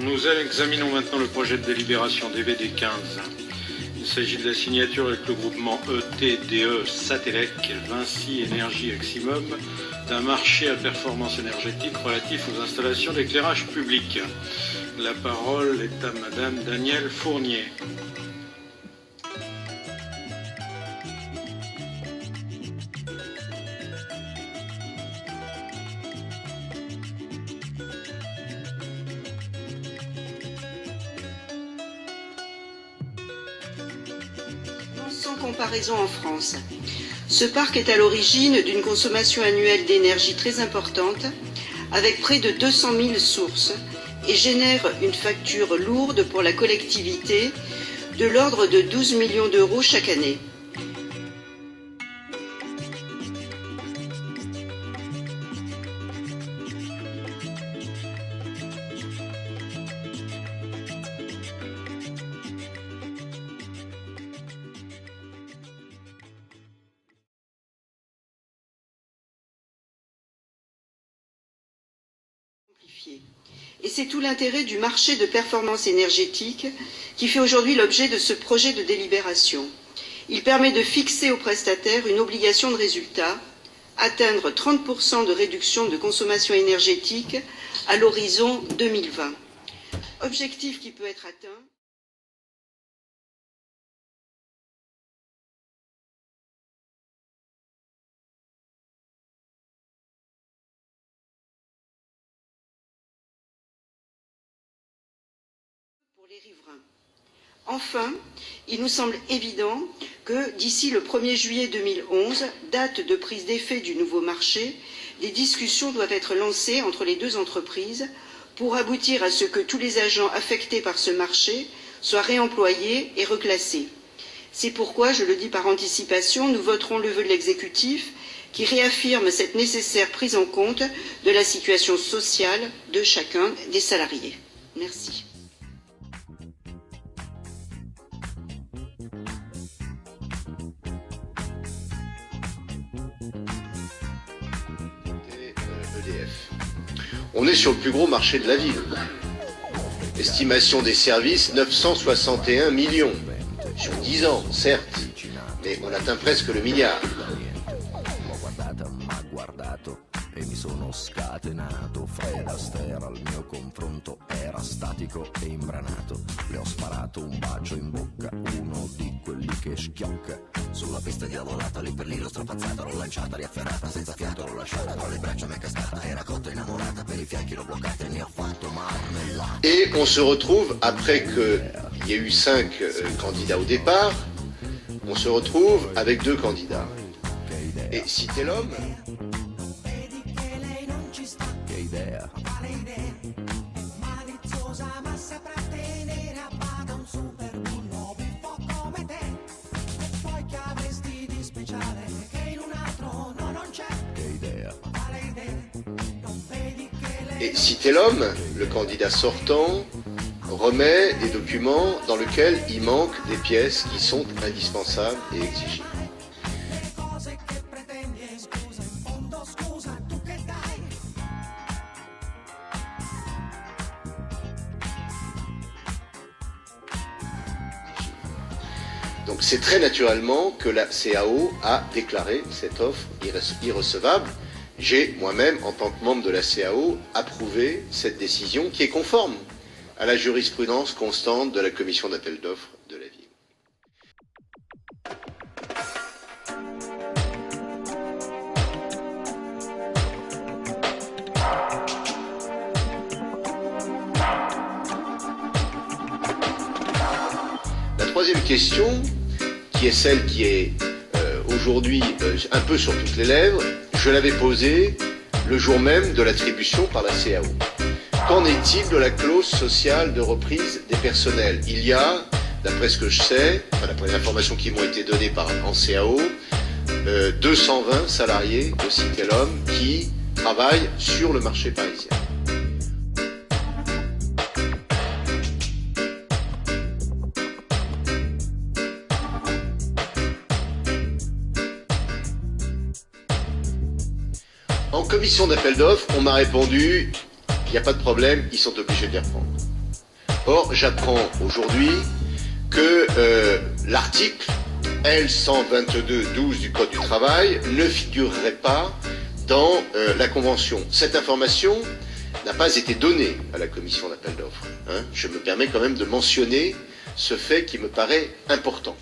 Nous examinons maintenant le projet de délibération DVD 15. Il s'agit de la signature avec le groupement ETDE Satellec Vinci Énergie Eximum d'un marché à performance énergétique relatif aux installations d'éclairage public. La parole est à Madame Danielle Fournier. Sans comparaison en France. Ce parc est à l'origine d'une consommation annuelle d'énergie très importante, avec près de 200 000 sources, et génère une facture lourde pour la collectivité de l'ordre de 12 millions d'euros chaque année. Et c'est tout l'intérêt du marché de performance énergétique qui fait aujourd'hui l'objet de ce projet de délibération. Il permet de fixer aux prestataires une obligation de résultat, atteindre 30% de réduction de consommation énergétique à l'horizon 2020. Objectif qui peut être atteint. Pour les riverains. Enfin, il nous semble évident que d'ici le 1er juillet 2011, date de prise d'effet du nouveau marché, des discussions doivent être lancées entre les deux entreprises pour aboutir à ce que tous les agents affectés par ce marché soient réemployés et reclassés. C'est pourquoi, je le dis par anticipation, nous voterons le vœu de l'exécutif qui réaffirme cette nécessaire prise en compte de la situation sociale de chacun des salariés. Merci. EDF. On est sur le plus gros marché de la ville. Estimation des services, 961 millions. Sur 10 ans, certes, mais on atteint presque le milliard. E mi sono scatenato, Fred Astaire al mio confronto era statico e imbranato. Le ho sparato un bacio in bocca, uno di quelli che schiocca. Sulla pista diavolata, lì per lì l'ho strappazzata, l'ho lanciata, riafferrata, senza fiato l'ho lasciata, tra le braccia m'è cascata, era cotta innamorata, per i fianchi l'ho bloccata e ne ho fatto marmellata. Et on se retrouve, après qu'il y ait eu 5 candidats au départ, on se retrouve avec 2 candidats. Et citer l'homme. Et citer l'homme, le candidat sortant, remet des documents dans lesquels il manque des pièces qui sont indispensables et exigibles. Donc c'est très naturellement que la CAO a déclaré cette offre irrecevable. J'ai moi-même, en tant que membre de la CAO, approuvé cette décision qui est conforme à la jurisprudence constante de la commission d'appel d'offres de la ville. La troisième question, qui est celle qui est aujourd'hui un peu sur toutes les lèvres, je l'avais posée le jour même de l'attribution par la CAO. Qu'en est-il de la clause sociale de reprise des personnels? Il y a, d'après ce que je sais, d'après les informations qui m'ont été données en CAO, 220 salariés de Citelhomme qui travaillent sur le marché parisien. En commission d'appel d'offres, on m'a répondu, il n'y a pas de problème, ils sont obligés de les reprendre. Or, j'apprends aujourd'hui que l'article L122.12 du Code du travail ne figurerait pas dans la Convention. Cette information n'a pas été donnée à la commission d'appel d'offres. Je me permets quand même de mentionner ce fait qui me paraît important.